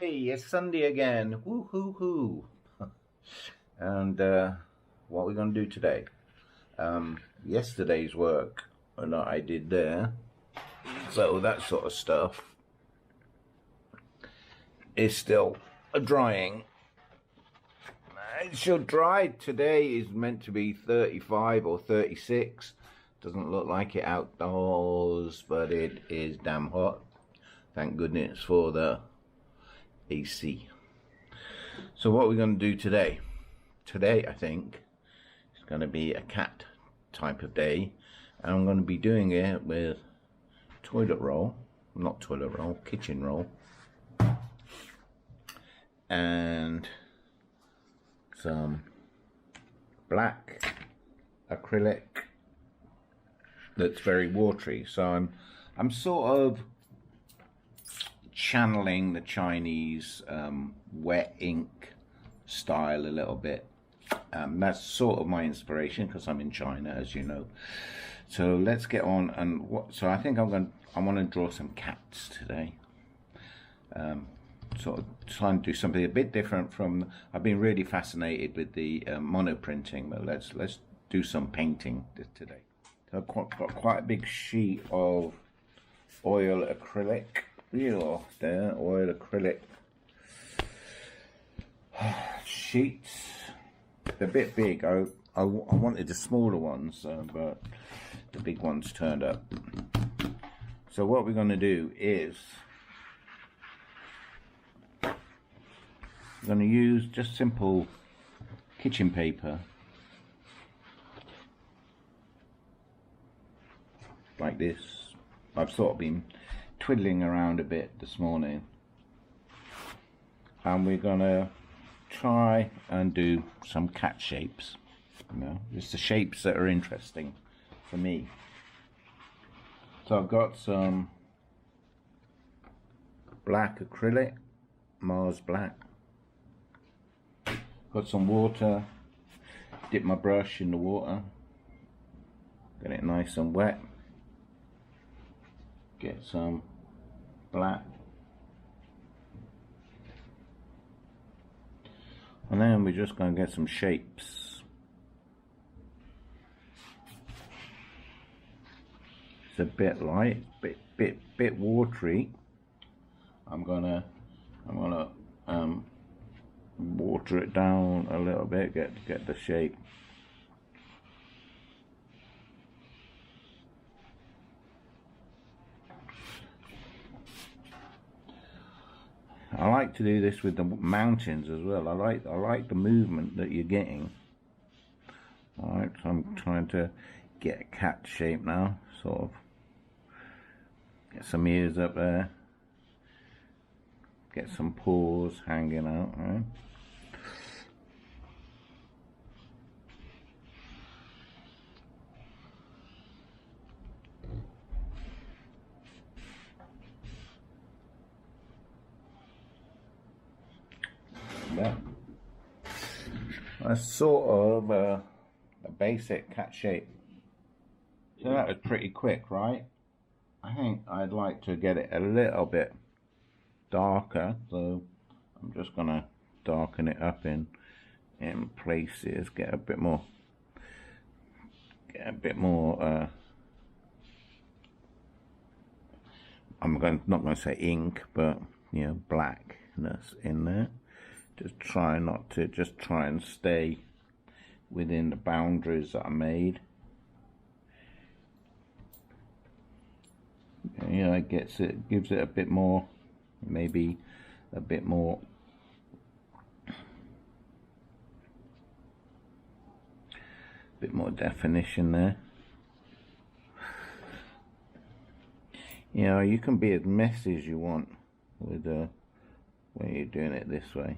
Hey, it's Sunday again. Woo hoo hoo. And what we're going to do today? Yesterday's work that I did there, so that sort of stuff is still drying. It should dry. Today is meant to be 35 or 36. Doesn't look like it outdoors, but it is damn hot. Thank goodness for the AC. So what we're going to do today? Today, I think, is going to be a cat type of day. And I'm going to be doing it with toilet roll. Not toilet roll, kitchen roll. And some black acrylic that's very watery. So I'm sort of channeling the Chinese wet ink style a little bit. That's sort of my inspiration because I'm in China, as you know. So let's get on and so I think I want to draw some cats today. Sort of trying to do something a bit different from. I've been really fascinated with the mono printing, but let's do some painting today. So I've got quite a big sheet of oil acrylic. There, oil acrylic sheets. They're a bit big. I wanted the smaller ones, but the big ones turned up. So what we're going to do is we're going to use just simple kitchen paper like this. I've sort of been twiddling around a bit this morning, and we're gonna try and do some cat shapes. You know, just the shapes that are interesting for me. So I've got some black acrylic, Mars black. Got some water. Dip my brush in the water. Get it nice and wet. Get some black, and then we're just going to get some shapes. It's a bit light, bit watery. I'm gonna water it down a little bit, get the shape. I like to do this with the mountains as well. I like the movement that you're getting. Alright, so I'm trying to get a cat shape now, sort of. Get some ears up there. Get some paws hanging out, right? Yeah. That's sort of a basic cat shape. So that was pretty quick, right? I think I'd like to get it a little bit darker, so I'm just gonna darken it up in places, get a bit more not going to say ink, but you know, blackness in there. Just try and stay within the boundaries that I made. Yeah, it gives it a bit more, maybe a bit more definition there. You know, you can be as messy as you want with when you're doing it this way.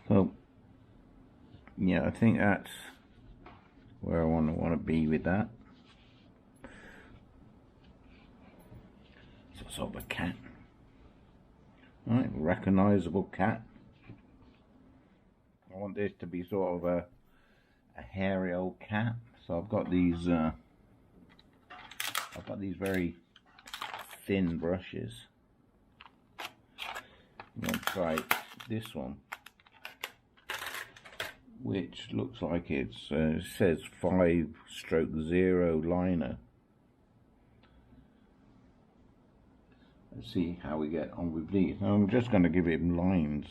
So yeah, I think that's where I want to be with that. So sort of a cat, right? Recognizable cat. I want this to be sort of a hairy old cat. So I've got these very thin brushes. I'm going to try this one, which looks like it says 5/0 liner. Let's see how we get on with these. I'm just going to give him lines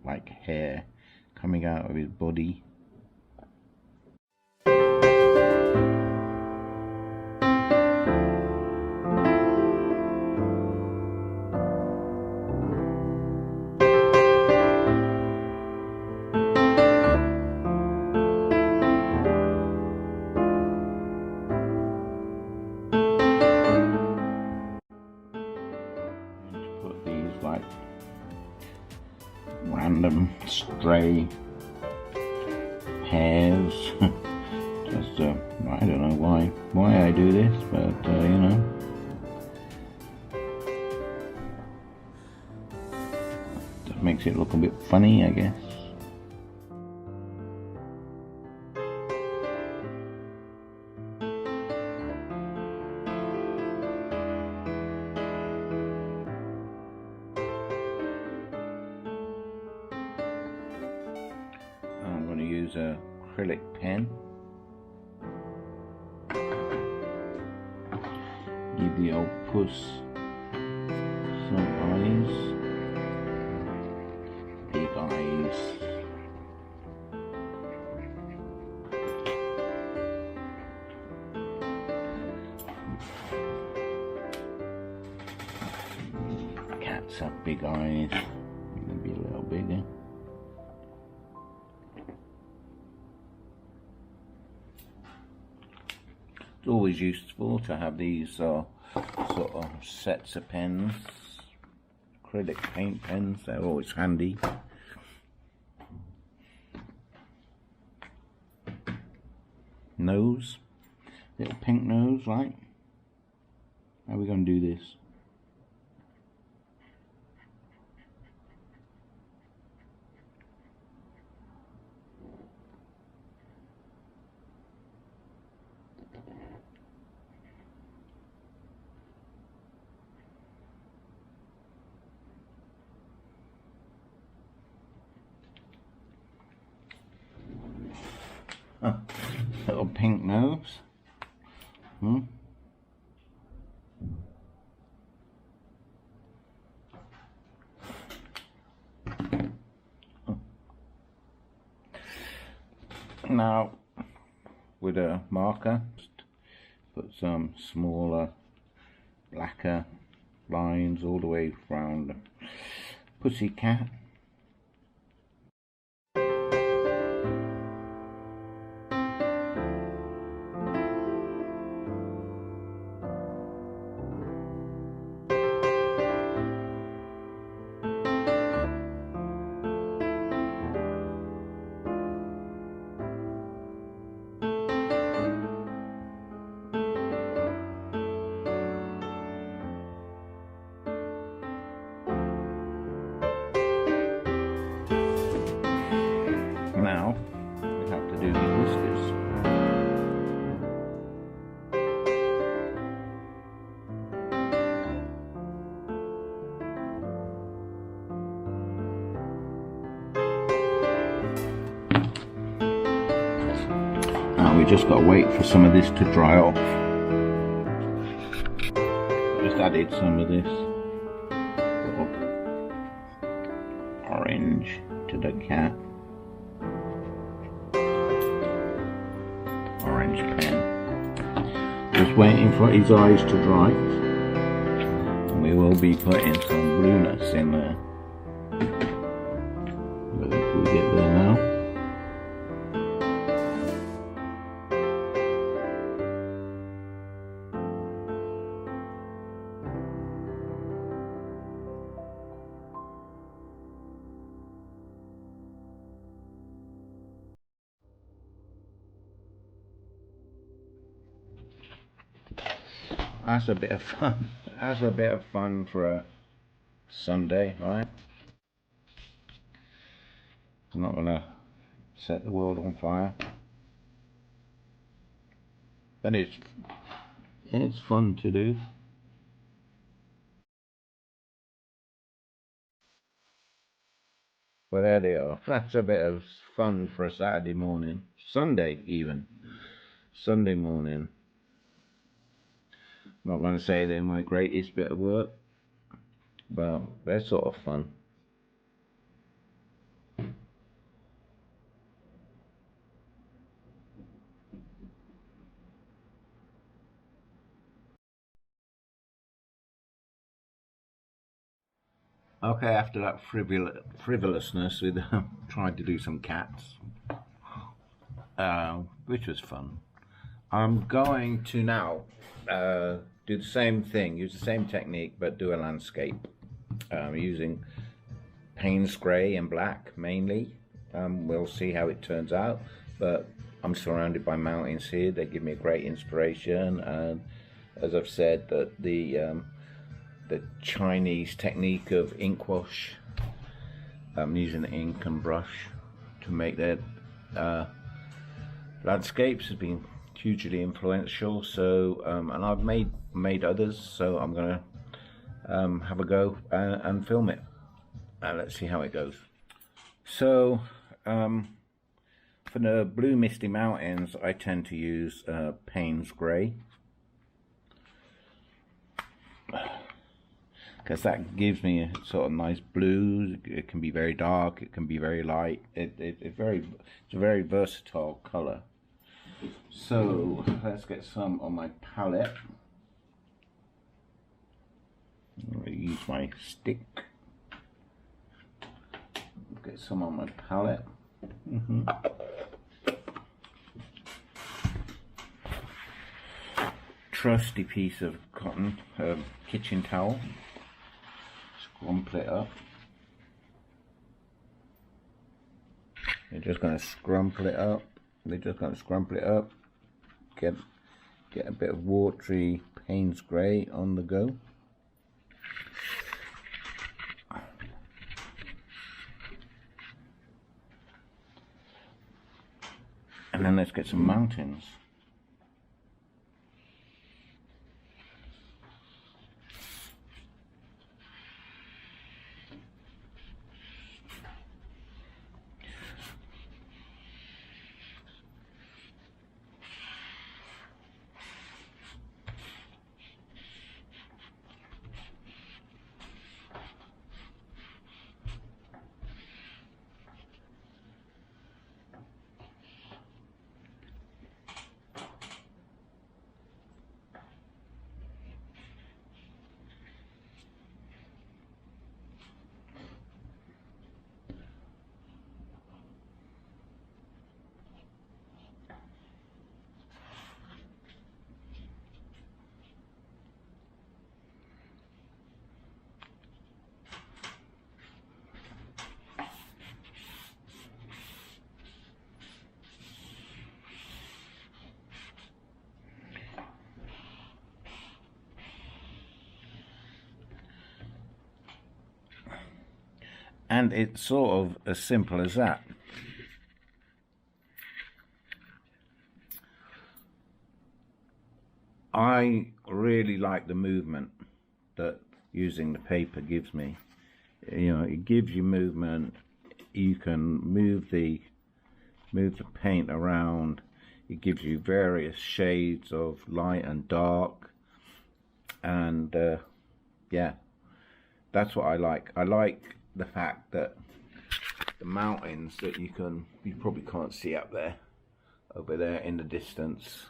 like hair coming out of his body. Like random stray hairs. Just I don't know why I do this, but you know, just makes it look a bit funny, I guess. I'm going to use a acrylic pen. Give the old puss some eyes, big eyes. Cats have big eyes, maybe a little bigger. It's always useful to have these sort of sets of pens, acrylic paint pens, they're always handy. Nose, little pink nose, right? How are we going to do this? Little pink nose. Now, with a marker, just put some smaller, blacker lines all the way around the pussycat. Now we have to do the whiskers. Now we just got to wait for some of this to dry off. Just added some of this orange to the cat. Orange pen. Just waiting for his eyes to dry. And we will be putting some blueness in there. But if we get there now. That's a bit of fun. That's a bit of fun for a Sunday, right? I'm not gonna set the world on fire, but it's fun to do. Well, there they are. That's a bit of fun for a Saturday morning, Sunday even. Sunday morning. Not gonna say they're my greatest bit of work, but they're sort of fun. Okay, after that frivolousness with trying to do some cats, which was fun, I'm going to now do the same thing, use the same technique, but do a landscape using Payne's grey and black mainly. We'll see how it turns out, but I'm surrounded by mountains here. They give me a great inspiration, and as I've said, that the Chinese technique of ink wash, using ink and brush to make their landscapes has been hugely influential. So and I've made others, so I'm gonna have a go and film it, and let's see how it goes. So for the blue misty mountains, I tend to use Payne's grey, because that gives me a sort of nice blue. It can be very dark, it can be very light. It's a very versatile color. So let's get some on my palette. I'm going to use my stick. Get some on my palette. Trusty piece of cotton kitchen towel. Scrumple it up. You're just going to scrumple it up. We're just going to scrumple it up. Get a bit of watery Payne's grey on the go. And then let's get some mountains. And it's sort of as simple as that. I really like the movement that using the paper gives me. You know, it gives you movement. You can move the paint around. It gives you various shades of light and dark, and yeah, that's what I like. I like the fact that the mountains that you probably can't see up there, over there in the distance,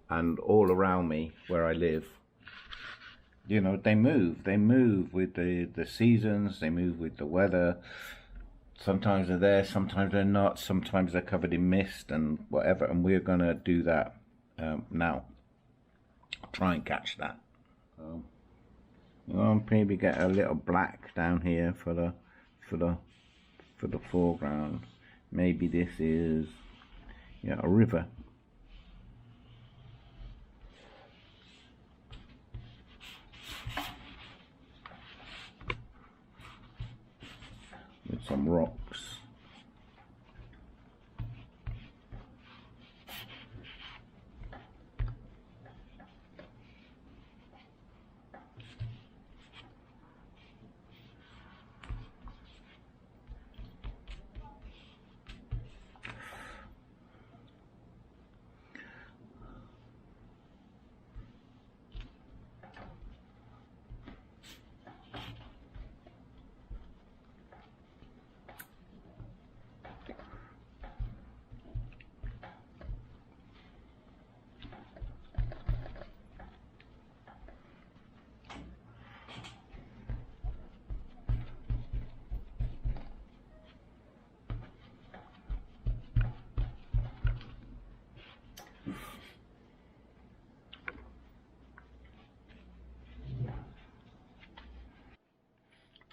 and all around me where I live, you know, they move with the seasons, they move with the weather. Sometimes they're there, sometimes they're not, sometimes they're covered in mist and whatever, and we're gonna do that now. Try and catch that. I'll maybe get a little black down here for the foreground. Maybe this is, a river. some rocks.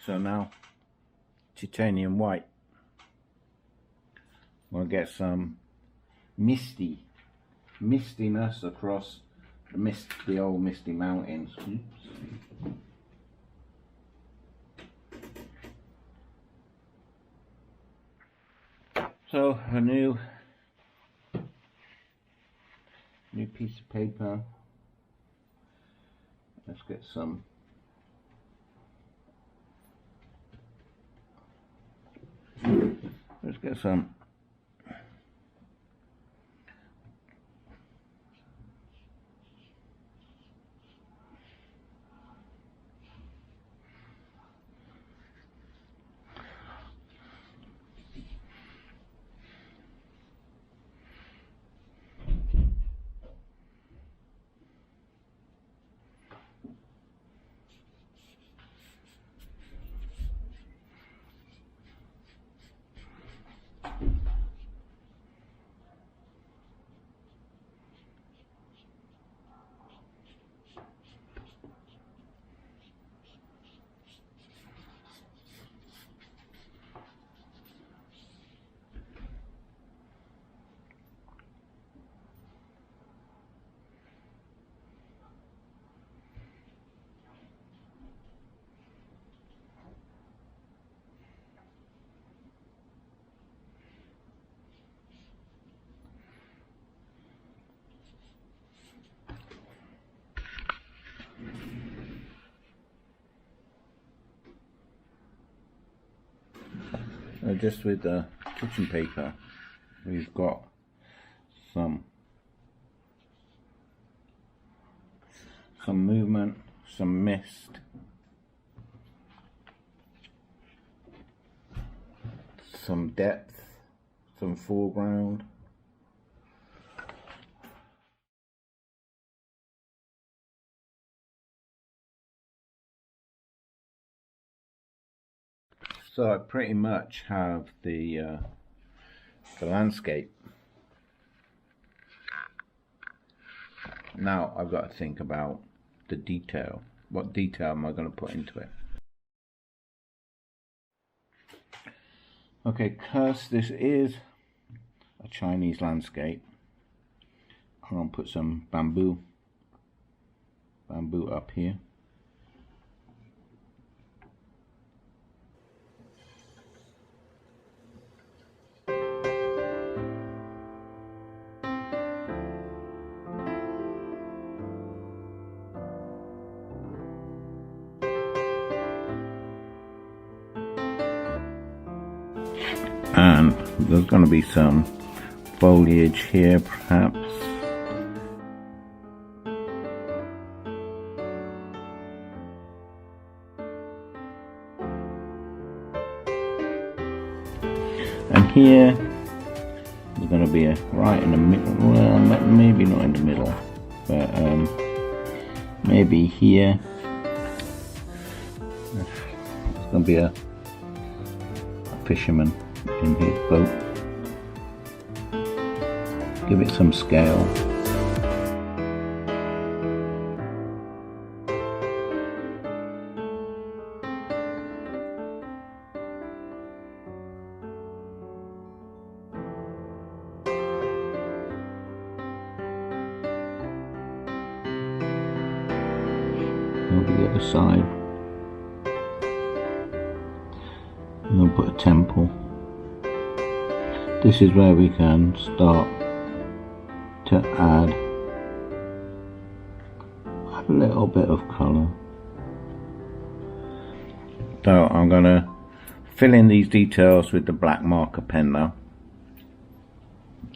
So now, titanium white. We'll get some mistiness across the old misty mountains. So a new piece of paper. Let's get some just with the kitchen paper. We've got some movement, some mist, some depth, some foreground. So I pretty much have the landscape. Now I've got to think about the detail. What detail am I going to put into it? Okay, because this is a Chinese landscape, I'm going to put some bamboo up here. And there's going to be some foliage here, perhaps. And here there's going to be a right in the middle. Well, maybe not in the middle, but maybe here. There's going to be a fisherman in his boat. Give it some scale. Over the other side. I'm going to put a temple. This is where we can start to add a little bit of colour. So I'm going to fill in these details with the black marker pen now.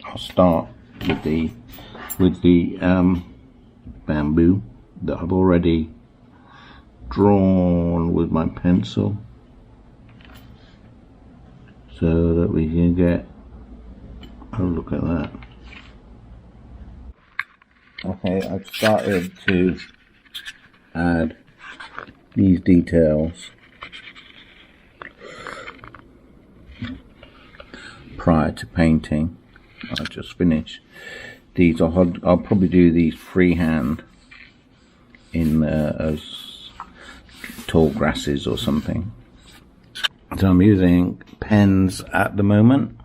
I'll start with the bamboo that I've already drawn with my pencil, so that we can get a look at that. Okay, I've started to add these details prior to painting. I just finished these. I'll probably do these freehand in as tall grasses or something. So I'm using pens at the moment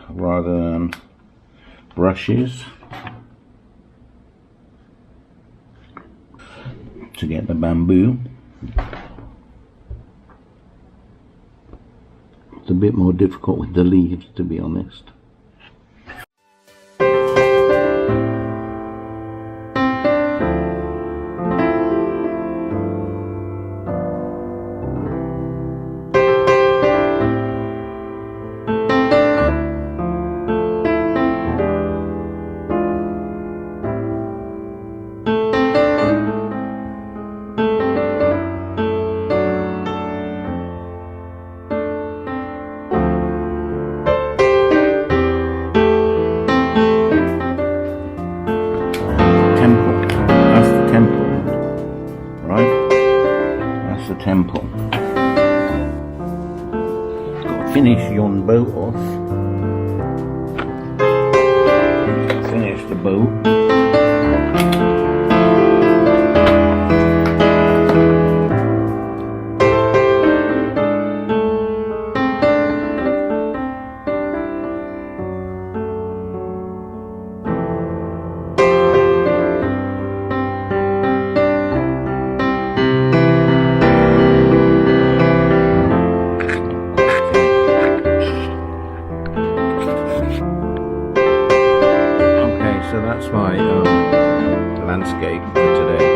rather than brushes to get the bamboo. It's a bit more difficult with the leaves, to be honest. Temple. Got to finish yon boat off. Finish the boat. So that's my landscape for today.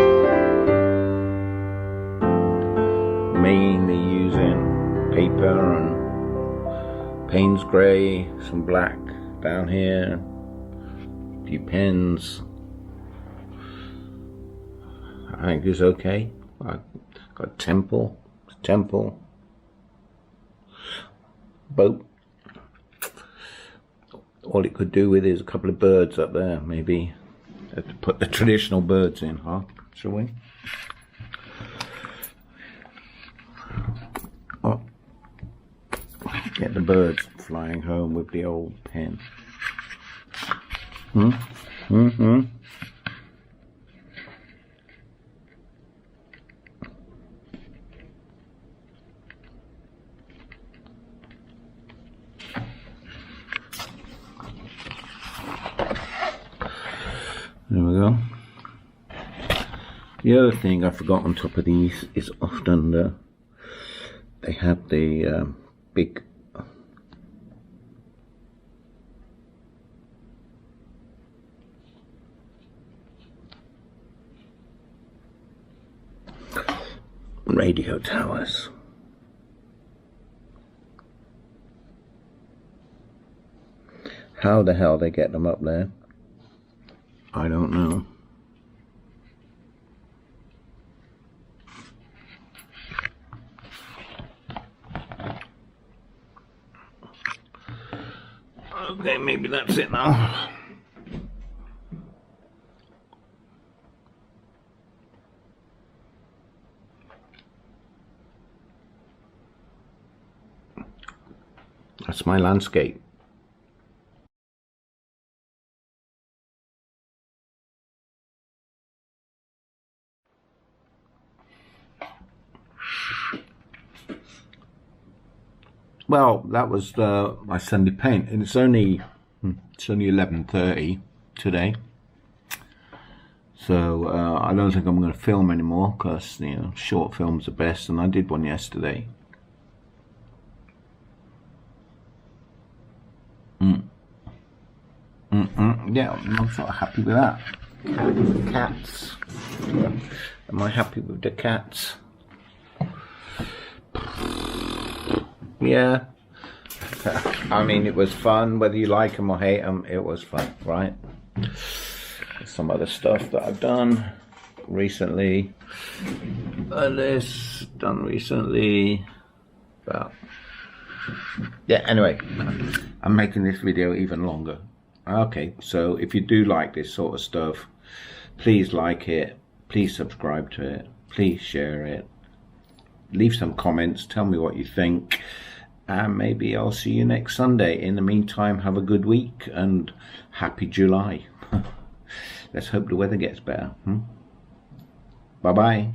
Mainly using paper and Payne's grey, some black down here, a few pens. I think it's okay. I got temple, boat. All it could do with is a couple of birds up there, maybe. Have to put the traditional birds in, huh? Shall we? Oh. Get the birds flying home with the old pen. There we go. The other thing I forgot on top of these is often they have the big radio towers. How the hell they get them up there, I don't know. Okay, maybe that's it now. That's my landscape. Well, that was my Sunday paint, and it's only 11:30 today. So I don't think I'm going to film anymore because, you know, short films are best, and I did one yesterday. Yeah, I'm sort of happy with that. Cats. Am I happy with the cats? Yeah. I mean, it was fun. Whether you like them or hate them, it was fun, right? Some other stuff that I've done recently. This done recently. But yeah, anyway, I'm making this video even longer. Okay, so if you do like this sort of stuff, please like it, please subscribe to it, please share it, leave some comments, tell me what you think, and maybe I'll see you next Sunday. In the meantime, have a good week and happy July. Let's hope the weather gets better. Bye-bye.